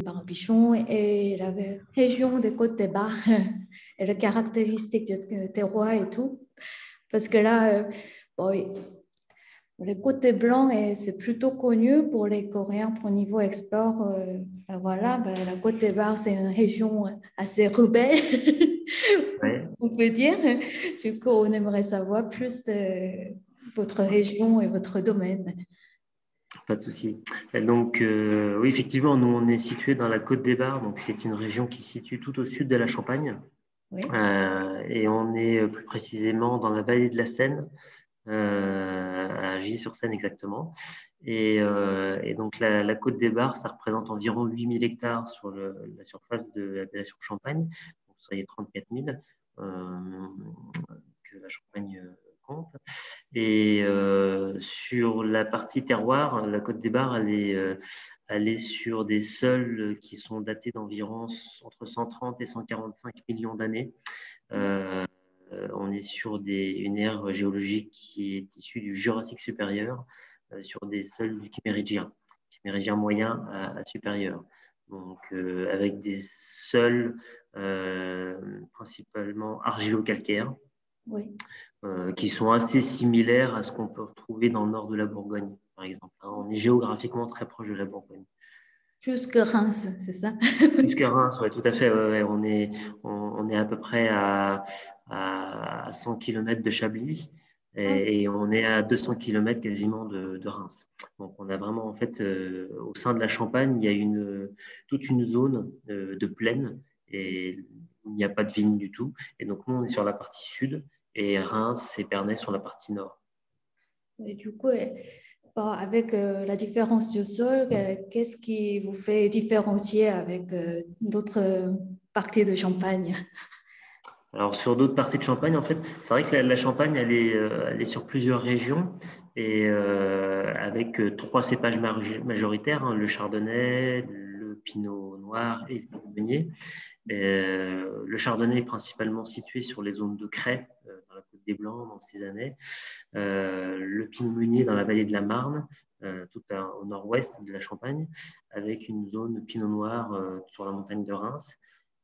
Barbichon et la région des Côtes des Bar et les caractéristiques du terroir et tout. Parce que là, bon, les Côtes Blancs, c'est plutôt connu pour les Coréens pour niveau export. Voilà, la Côte des Bar, c'est une région assez rebelle, Ouais, on peut dire. Du coup, on aimerait savoir plus de votre région et votre domaine. pas de souci. Donc, oui, effectivement, nous, on est situé dans la Côte des Bars. Donc, c'est une région qui se situe tout au sud de la Champagne. Oui. Et on est plus précisément dans la vallée de la Seine, à Gilles-sur-Seine exactement. Et donc la Côte des Bars, ça représente environ 8000 hectares sur la surface de l'appellation Champagne, donc ça y est 34 000 que la Champagne compte. Et sur la partie terroir, la Côte des Bars, elle est sur des sols qui sont datés d'environ entre 130 et 145 millions d'années. Euh, on est sur une ère géologique qui est issue du Jurassique supérieur, sur des sols du Kimméridgien moyen à supérieur. Donc, avec des sols principalement argilo-calcaires, Oui. qui sont assez similaires à ce qu'on peut retrouver dans le nord de la Bourgogne, par exemple. On est géographiquement très proche de la Bourgogne. Plus que Reims, c'est ça? Plus qu'à Reims, ouais, tout à fait. Ouais, ouais. On est à peu près à 100 km de Chablis Ah, et on est à 200 km quasiment de Reims. Donc, on a vraiment, en fait, au sein de la Champagne, il y a toute une zone de plaine et il n'y a pas de vigne du tout. Et donc, nous, on est sur la partie sud et Reims et Pernay sur la partie nord. et du coup, bon, avec la différence du sol, qu'est-ce qui vous fait différencier avec d'autres parties de Champagne? Alors, sur d'autres parties de Champagne, en fait, c'est vrai que la Champagne, elle est sur plusieurs régions et avec trois cépages majoritaires, hein, le chardonnay, le pinot noir et le pinot meunier. Le chardonnay est principalement situé sur les zones de craie, dans la Côte des Blancs, dans le Cisanais. Le pinot meunier dans la vallée de la Marne, au nord-ouest de la Champagne, avec une zone pinot noir sur la montagne de Reims.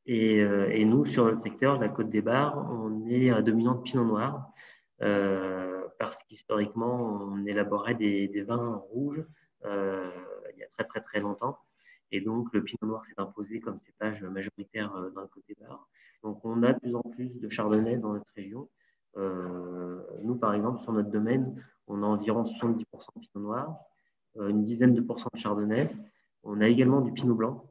Et nous, sur notre secteur, la Côte des Bars, on est à dominante pinot noir, parce qu'historiquement, on élaborait des vins rouges il y a très très très longtemps. Et donc, le pinot noir s'est imposé comme cépage majoritaire dans la Côte des Bars. Donc, on a de plus en plus de chardonnay dans notre région. Nous, par exemple, sur notre domaine, on a environ 70% de pinot noir, une dizaine de pourcents de chardonnay. On a également du pinot blanc,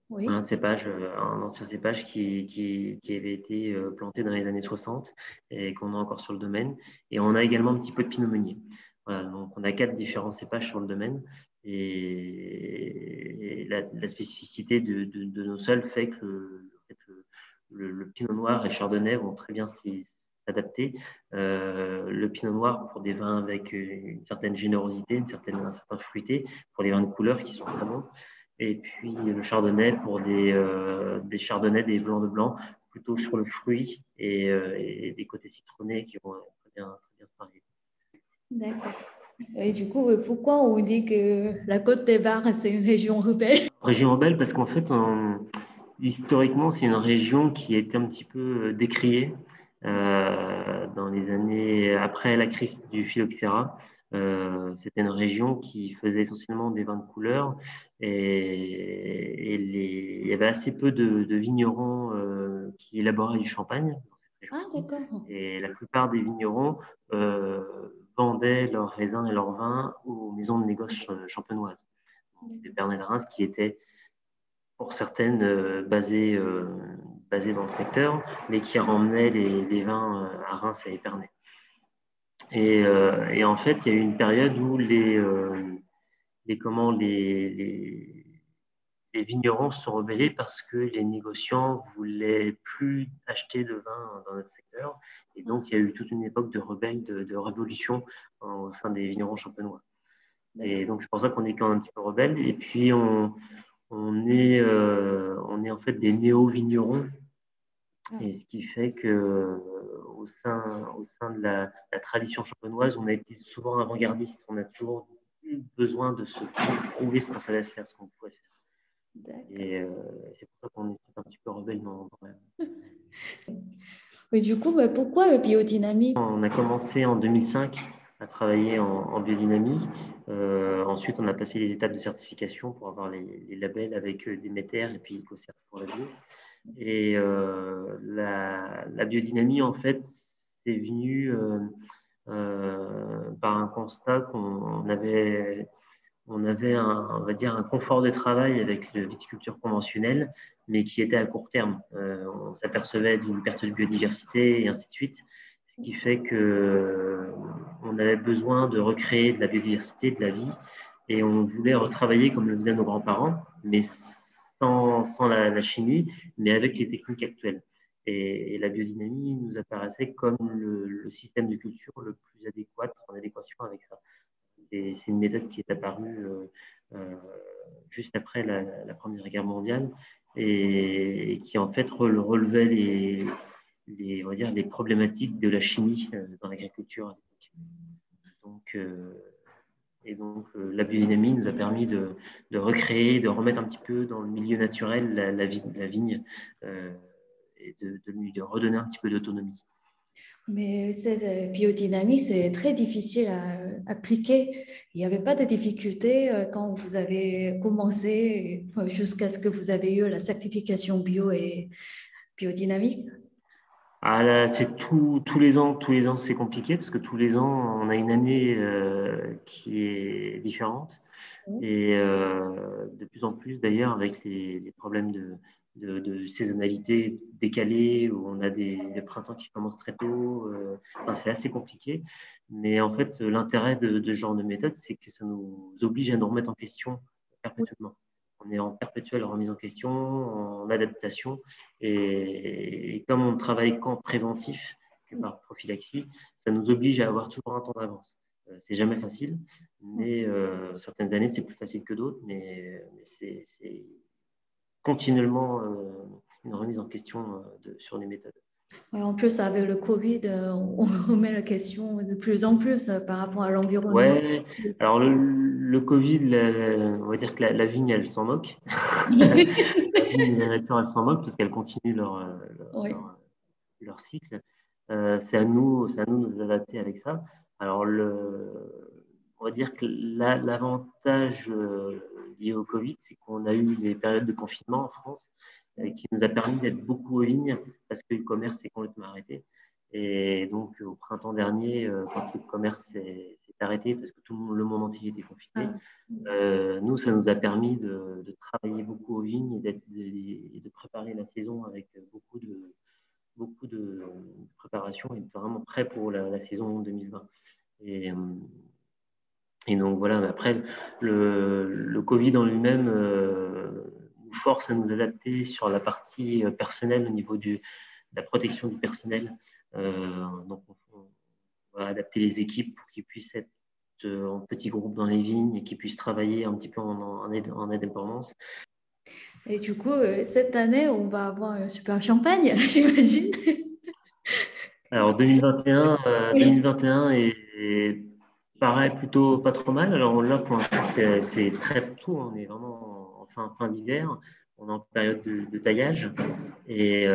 un Oui, cépage, un ancien cépage qui avait été planté dans les années 60 et qu'on a encore sur le domaine. Et on a également un petit peu de pinot meunier. Voilà, donc on a quatre différents cépages sur le domaine. Et la spécificité de nos sols fait que le pinot noir et le chardonnay vont très bien s'adapter. Le pinot noir pour des vins avec une certaine générosité, un certain fruité, pour les vins de couleur qui sont très bons. Et puis le chardonnay pour des chardonnays, des blancs de blanc, plutôt sur le fruit et des côtés citronnés qui vont très bien se marier. d'accord. Et du coup, pourquoi on dit que la Côte des Bar, c'est une région rebelle? Région rebelle parce qu'en fait, historiquement, c'est une région qui a été un petit peu décriée dans les années après la crise du phylloxéra. C'était une région qui faisait essentiellement des vins de couleur et il y avait assez peu de vignerons qui élaboraient du champagne dans cette Ah, région-ci. d'accord. Et la plupart des vignerons euh, vendaient leurs raisins et leurs vins aux maisons de négoce champenoises, des Bernay de Reims qui étaient pour certaines basées dans le secteur, mais qui ramenaient les vins à Reims et à Épernay. Et en fait, il y a eu une période où comment, les vignerons se sont rebellés parce que les négociants voulaient plus acheter de vin dans notre secteur. Et donc, il y a eu toute une époque de rebelles, de révolution au sein des vignerons champenois. Et D'accord. donc, c'est pour ça qu'on est quand même un petit peu rebelles. Et puis, on est en fait des néo-vignerons, Ah, et ce qui fait que au sein de la tradition champenoise, on a été souvent avant-gardiste. On a toujours eu besoin de se prouver ce qu'on savait faire, ce qu'on pouvait faire. D'accord. Et c'est pour ça qu'on est un petit peu rebelle Et du coup, pourquoi biodynamie? On a commencé en 2005 à travailler en biodynamie. Ensuite, on a passé les étapes de certification pour avoir les labels avec Déméter et puis EcoCert pour la bio. Et la biodynamie, en fait, c'est venu par un constat qu'on avait, on avait on va dire, un confort de travail avec la viticulture conventionnelle, mais qui était à court terme. On s'apercevait d'une perte de biodiversité et ainsi de suite, ce qui fait que on avait besoin de recréer de la biodiversité, de la vie, et on voulait retravailler comme le faisaient nos grands-parents, mais sans la chimie, mais avec les techniques actuelles. Et la biodynamie nous apparaissait comme le système de culture le plus adéquat, en adéquation avec ça. C'est une méthode qui est apparue juste après la Première Guerre mondiale et qui en fait relevait on va dire, les problématiques de la chimie dans l'agriculture à l'époque. Donc, la biodynamie nous a permis de recréer, de remettre un petit peu dans le milieu naturel la vie de la vigne et de redonner un petit peu d'autonomie. Mais cette biodynamie, c'est très difficile à appliquer. Il n'y avait pas de difficulté quand vous avez commencé jusqu'à ce que vous avez eu la certification bio et biodynamique. Ah là, c'est tous les ans c'est compliqué parce que tous les ans on a une année qui est différente et de plus en plus d'ailleurs avec les problèmes de saisonnalité décalée où on a des printemps qui commencent très tôt, enfin, c'est assez compliqué. Mais en fait l'intérêt de ce genre de méthode c'est que ça nous oblige à nous remettre en question perpétuellement. On est en perpétuelle remise en question, en adaptation. Et comme on ne travaille qu'en préventif, que par prophylaxie, ça nous oblige à avoir toujours un temps d'avance. C'est jamais facile, mais certaines années c'est plus facile que d'autres, mais c'est continuellement une remise en question sur les méthodes. Ouais, en plus, avec le Covid, on remet la question de plus en plus par rapport à l'environnement. Ouais, alors le Covid, on va dire que la vigne, elle s'en moque. La vigne et la nature, elles s'en moquent parce qu'elles continuent Oui. leur cycle. C'est à nous de nous adapter avec ça. Alors, on va dire que l'avantage lié au Covid, c'est qu'on a eu des périodes de confinement en France qui nous a permis d'être beaucoup aux vignes parce que le commerce s'est complètement arrêté. Et donc, au printemps dernier, quand le commerce s'est arrêté parce que tout le monde entier était confiné, Ah, nous, ça nous a permis de travailler beaucoup aux vignes et de préparer la saison avec beaucoup de préparation et être vraiment prêt pour la saison 2020. Et, et donc voilà, mais après, le Covid en lui-même nous force à nous adapter sur la partie personnelle au niveau de la protection du personnel. Donc on va adapter les équipes pour qu'ils puissent être en petits groupes dans les vignes et qu'ils puissent travailler un petit peu en indépendance. et du coup, cette année, on va avoir un super champagne, j'imagine. Alors 2021, Oui. 2021 paraît plutôt pas trop mal. Alors là, pour l'instant, c'est très tôt. On est vraiment en fin d'hiver. On est en période de taillage. Et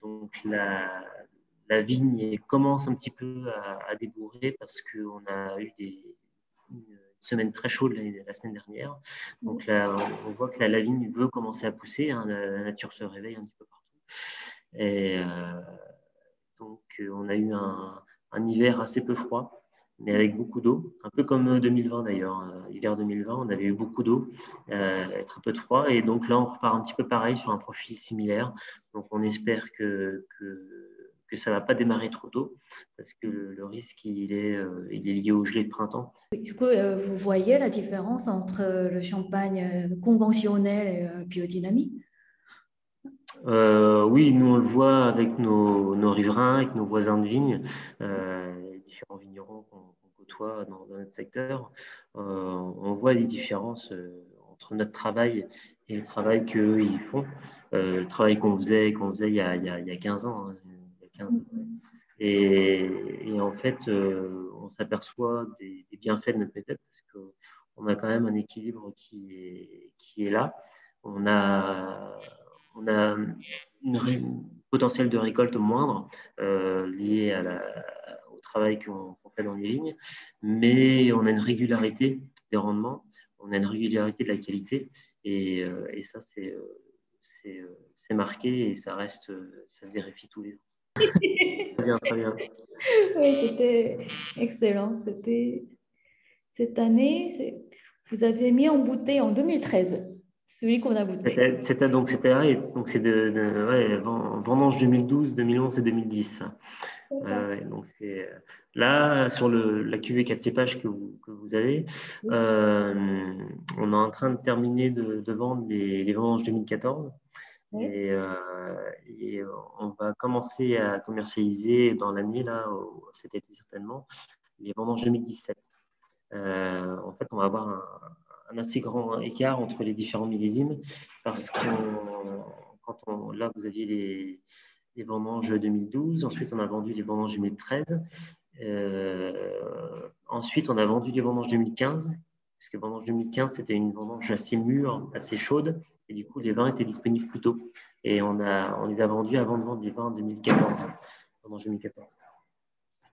donc la vigne commence un petit peu à débourrer parce qu'on a eu une semaine très chaude la semaine dernière. Donc là, on voit que la vigne veut commencer à pousser. Hein, la nature se réveille un petit peu partout. Et donc, on a eu un hiver assez peu froid, mais avec beaucoup d'eau, un peu comme 2020 d'ailleurs. Hiver 2020, on avait eu beaucoup d'eau, très peu de froid, et donc là, on repart un petit peu pareil sur un profil similaire. Donc, on espère que ça ne va pas démarrer trop tôt, parce que le risque, il est lié au gelé de printemps. Du coup, vous voyez la différence entre le champagne conventionnel et biodynamique? Oui, nous on le voit avec nos riverains, avec nos voisins de vigne, les différents vignerons qu'on côtoie dans notre secteur. On voit les différences entre notre travail et le travail qu'eux ils font. Le travail qu'on faisait il y a 15 ans. Hein, il y a 15 ans, ouais. Et en fait, on s'aperçoit des bienfaits de notre méthode parce qu'on a quand même un équilibre qui est là. on a une potentiel de récolte moindre lié au travail qu'on fait dans les vignes, mais on a une régularité des rendements, on a une régularité de la qualité, et ça, c'est marqué et ça se vérifie tous les ans. Très bien, très bien. Oui, c'était excellent. C'était cette année, vous avez mis en bouteille en 2013, celui qu'on a goûté. Donc c'est ouais, vendange 2012, 2011 et 2010. Ça. Donc c'est là sur la cuvée 4 cépages que vous avez, on est en train de terminer de vendre les vendanges 2014. Oui. Et on va commencer à commercialiser dans l'année, là, cet été certainement, les vendanges 2017. En fait, on va avoir un assez grand écart entre les différents millésimes parce que là, vous aviez les vendanges 2012, ensuite on a vendu les vendanges 2013, ensuite on a vendu les vendanges 2015, puisque vendange 2015 c'était une vendange assez mûre, assez chaude, et du coup les vins étaient disponibles plus tôt, et on les a vendus avant de vendre les vins en 2014, vendange 2014,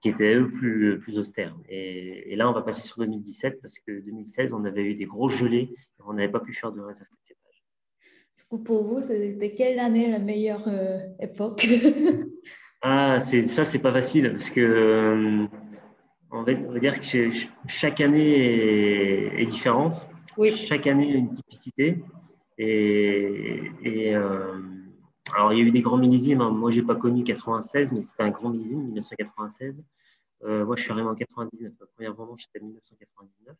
qui étaient eux plus austères. Et là on va passer sur 2017 parce que 2016 on avait eu des grosses gelées et on n'avait pas pu faire de réserve de cépage. Du coup, pour vous, c'était quelle année la meilleure époque? Ah, c'est pas facile parce que on va dire que chaque année est différente. Oui. Chaque année a une typicité. Et alors, il y a eu des grands millésimes. Hein. Moi, j'ai pas connu 96, mais c'était un grand millésime, 1996. Moi, je suis arrivé en 99. Ma première vendange, c'était en 1999.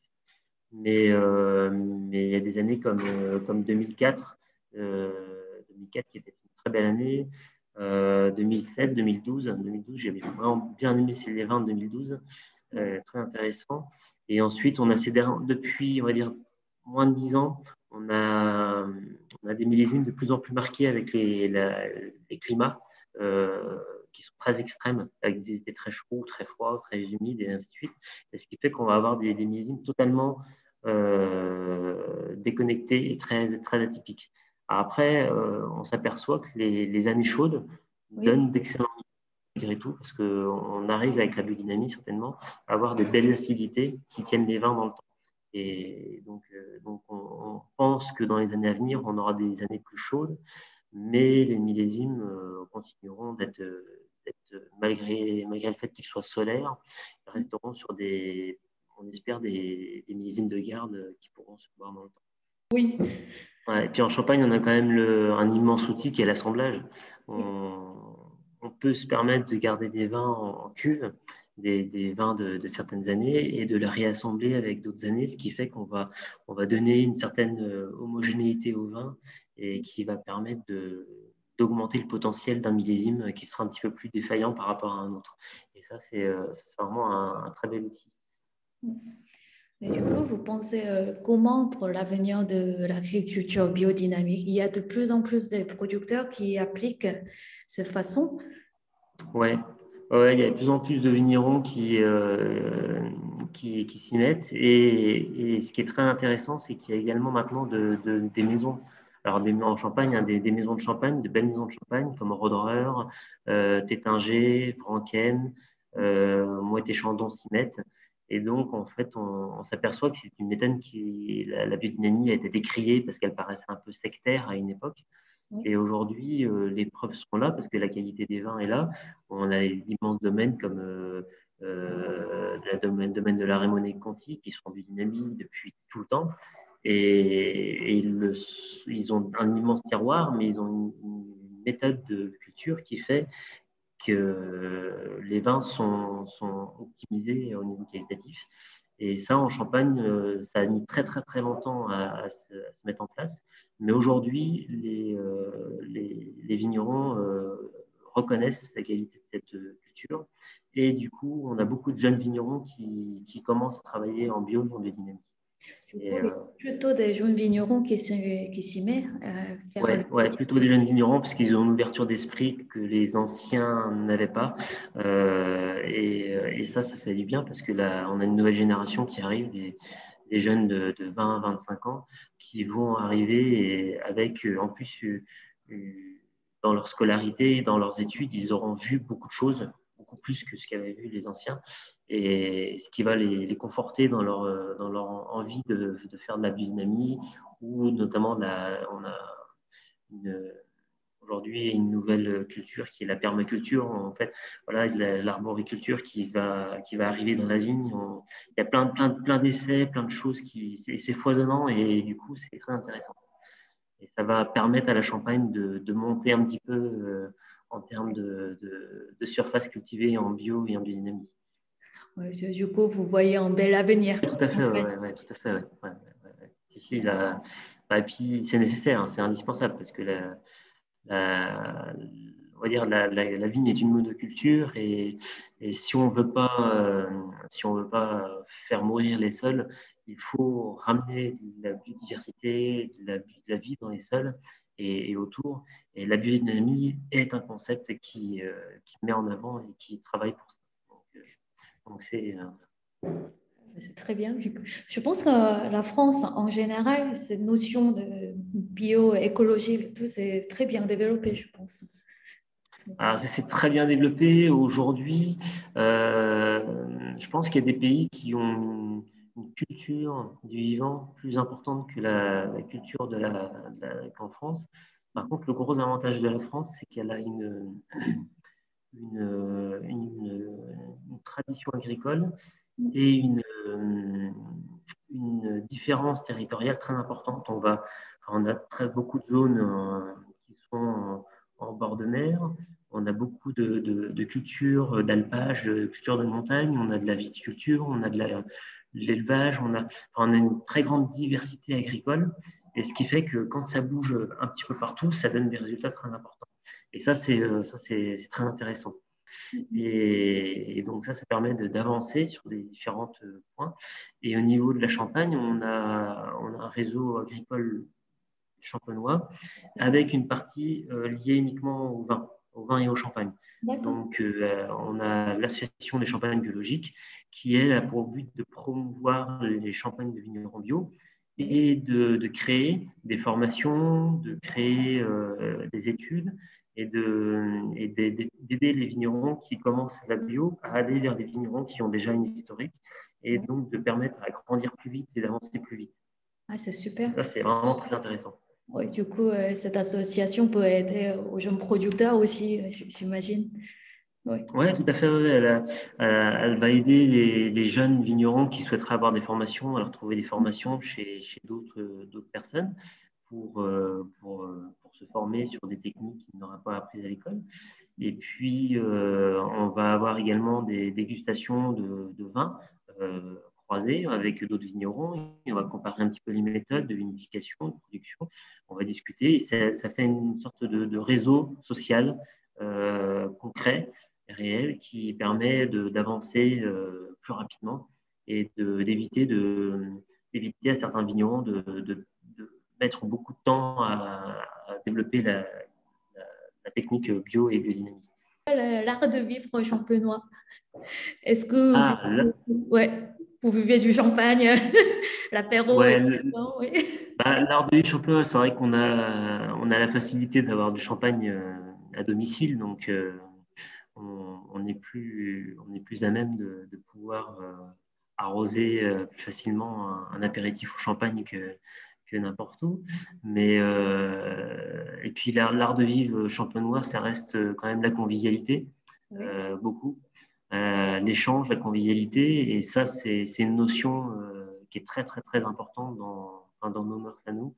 Mais il y a des années comme 2004, 2004 qui était une très belle année. 2007, 2012. 2012, j'ai vraiment bien aimé les vins de 2012. Très intéressant. Et ensuite, on a depuis, on va dire, moins de 10 ans, on a des millésimes de plus en plus marqués avec les climats qui sont très extrêmes, avec des étés très chauds, très froids, très humides, et ainsi de suite. Et ce qui fait qu'on va avoir des millésimes totalement déconnectés et très atypiques. Après, on s'aperçoit que les années chaudes donnent d'excellents malgré tout, parce qu'on arrive avec la biodynamie certainement à avoir des belles acidités qui tiennent les vins dans le temps. Et donc on pense que dans les années à venir, on aura des années plus chaudes, mais les millésimes continueront d'être malgré le fait qu'ils soient solaires, ils resteront sur on espère, des millésimes de garde qui pourront se boire dans le temps. Oui. Ouais, et puis en Champagne, on a quand même un immense outil qui est l'assemblage. On peut se permettre de garder des vins en cuve, des vins de certaines années, et de les réassembler avec d'autres années, ce qui fait qu'on va donner une certaine homogénéité au vin et qui va permettre d'augmenter le potentiel d'un millésime qui sera un petit peu plus défaillant par rapport à un autre. Et ça, c'est vraiment un très bel outil. Et du coup, vous pensez comment pour l'avenir de l'agriculture biodynamique? Il y a de plus en plus de producteurs qui appliquent cette façon. Ouais, il y a de plus en plus de vignerons qui s'y mettent. Et ce qui est très intéressant, c'est qu'il y a également maintenant des maisons. Alors, en Champagne, hein, des maisons de champagne, de belles maisons de champagne, comme Roderer, Tétinger, Franken, Moët et Chandon s'y mettent. Et donc, en fait, on s'aperçoit que c'est une méthode la biodynamie a été décriée parce qu'elle paraissait un peu sectaire à une époque. Et aujourd'hui, les preuves sont là parce que la qualité des vins est là. On a d'immenses domaines comme le domaine de la Rémonet Conti qui sont en biodynamie depuis tout le temps. Et ils ont un immense terroir, mais ils ont une méthode de culture qui fait que les vins sont optimisés au niveau qualitatif. Et ça, en Champagne, ça a mis très, très, très longtemps à se mettre en place. Mais aujourd'hui, les vignerons reconnaissent la qualité de cette culture. Et du coup, on a beaucoup de jeunes vignerons qui commencent à travailler en bio, en biodynamie. Du coup, il y a plutôt des jeunes vignerons qui s'y mettent Ouais, plutôt des jeunes vignerons parce qu'ils ont une ouverture d'esprit que les anciens n'avaient pas. Et ça fait du bien parce que là, on a une nouvelle génération qui arrive, des jeunes de 20 à 25 ans qui vont arriver et avec, en plus, dans leur scolarité, dans leurs études, ils auront vu beaucoup de choses, beaucoup plus que ce qu'avaient vu les anciens, et ce qui va les conforter dans leur envie de faire de la biodynamie, ou notamment on a une, aujourd'hui une nouvelle culture qui est la permaculture. En fait, voilà, l'arboriculture qui va arriver dans la vigne. Il y a plein d'essais, plein de choses c'est foisonnant et du coup, c'est très intéressant. Et ça va permettre à la Champagne de monter un petit peu en termes de surface cultivée en bio et en biodynamie. Ouais, du coup, vous voyez un bel avenir. Tout à fait, tout à fait. Si, et puis, c'est nécessaire, hein, c'est indispensable parce que on va dire la vigne est une monoculture et si on veut pas faire mourir les sols, il faut ramener de la biodiversité, de la vie dans les sols et autour. Et la biodynamie est un concept qui met en avant et qui travaille pour ça. Donc c'est C'est très bien. Je pense que la France, en général, cette notion de bioécologie, tout, c'est très bien développé, je pense. Alors, c'est très bien développé aujourd'hui. Je pense qu'il y a des pays qui ont une culture du vivant plus importante que la culture qu'en France. Par contre, le gros avantage de la France, c'est qu'elle a une tradition agricole et une différence territoriale très importante. On a beaucoup de zones qui sont en bord de mer. On a beaucoup de cultures d'alpage, de cultures de montagne. On a de la viticulture, on a de l'élevage. On a une très grande diversité agricole. Et ce qui fait que quand ça bouge un petit peu partout, ça donne des résultats très importants. Et ça, c'est très intéressant. Et donc ça permet d'avancer sur des différents points. Et au niveau de la Champagne, on a un réseau agricole champenois avec une partie liée uniquement au vin et au champagne. Donc on a l'association des champagnes biologiques qui a pour but de promouvoir les champagnes de vignerons bio et de créer des formations, de créer des études et d'aider les vignerons qui commencent la bio à aller vers des vignerons qui ont déjà une historique et donc de permettre à grandir plus vite et d'avancer plus vite. Ah, c'est super. Ça, c'est vraiment très intéressant. Oui, du coup, cette association peut aider aux jeunes producteurs aussi, j'imagine. Oui, ouais, tout à fait. Elle va aider les jeunes vignerons qui souhaiteraient avoir des formations, à leur trouver des formations chez d'autres personnes pour se former sur des techniques qu'ils n'auraient pas apprises à l'école. Et puis, on va avoir également des dégustations de vins croisés avec d'autres vignerons. Et on va comparer un petit peu les méthodes de vinification, de production. On va discuter et ça fait une sorte de réseau social concret, réel, qui permet d'avancer plus rapidement et d'éviter à certains vignerons de mettre beaucoup de temps à développer la technique bio et biodynamique. l'art de vivre champenois. Est-ce que Ah, ouais, vous buvez du champagne, l'apéro ouais, et oui. l'art de vivre champenois, c'est vrai on a la facilité d'avoir du champagne à domicile, donc on est plus à même de pouvoir arroser plus facilement un apéritif au champagne que n'importe où. Mais et puis l'art de vivre champenois, ça reste quand même la convivialité, Oui. beaucoup. L'échange, la convivialité, et ça, c'est une notion qui est très, très, très importante dans nos mœurs à nous,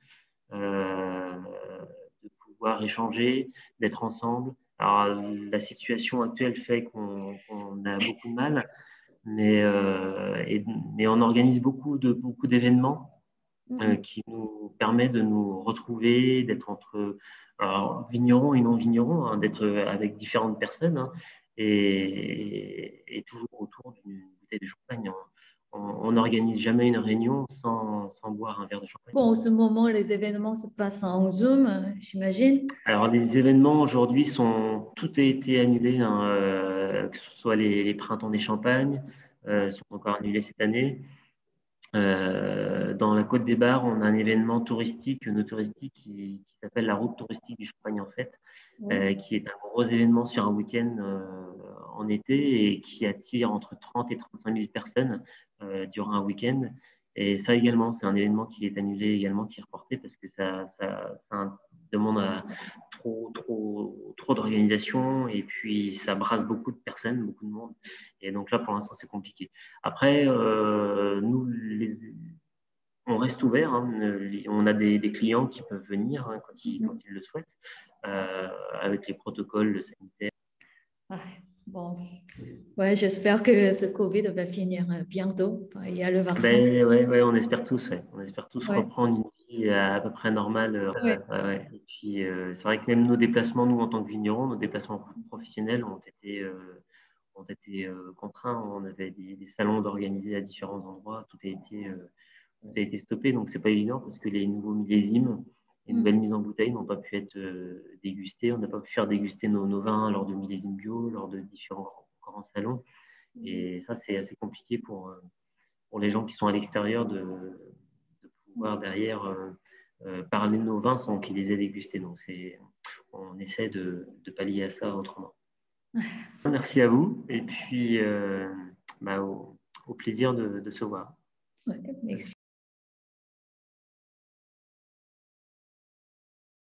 de pouvoir échanger, d'être ensemble. Alors, la situation actuelle fait qu'on a beaucoup de mal, mais on organise beaucoup d'événements qui nous permettent de nous retrouver, d'être entre vignerons et non-vignerons, hein, d'être avec différentes personnes, hein, et toujours autour d'une bouteille de champagne. On n'organise jamais une réunion sans boire un verre de champagne. Bon, en ce moment, les événements se passent en Zoom, j'imagine. Alors, les événements aujourd'hui tout a été annulé, hein, que ce soit les printemps des champagnes, sont encore annulés cette année. Dans la Côte des Bars, on a un événement touristique, no touristique, qui s'appelle la route touristique du Champagne, en fait, qui est un gros événement sur un week-end en été et qui attire entre 30 et 35 000 personnes durant un week-end. Et ça également, c'est un événement qui est annulé également, qui est reporté parce que ça demande trop d'organisation et puis ça brasse beaucoup de personnes, beaucoup de monde. Et donc là, pour l'instant, c'est compliqué. Après, nous, on reste ouvert. Hein. On a des clients qui peuvent venir hein, quand ils le souhaitent, avec les protocoles sanitaires. Ouais, bon, ouais, j'espère que ce Covid va finir bientôt. Il y a le vaccin. Ouais, on espère tous. Ouais. On espère tous Ouais. reprendre une vie à peu près normale. Ouais. Ouais. Et puis, c'est vrai que même nos déplacements, nous, en tant que vignerons, nos déplacements professionnels ont été contraints. On avait des salons d'organiser à différents endroits. Tout a été stoppé. Donc, c'est pas évident parce que les nouveaux millésimes, les nouvelles mises en bouteille n'ont pas pu être dégustées. On n'a pas pu faire déguster nos vins lors de millésimes bio, lors de différents grands salons. Et ça, c'est assez compliqué pour les gens qui sont à l'extérieur de pouvoir derrière parler de nos vins sans qu'ils les aient dégustés. Donc, on essaie de pallier à ça autrement. Merci à vous et puis au plaisir de se voir. Ouais, merci.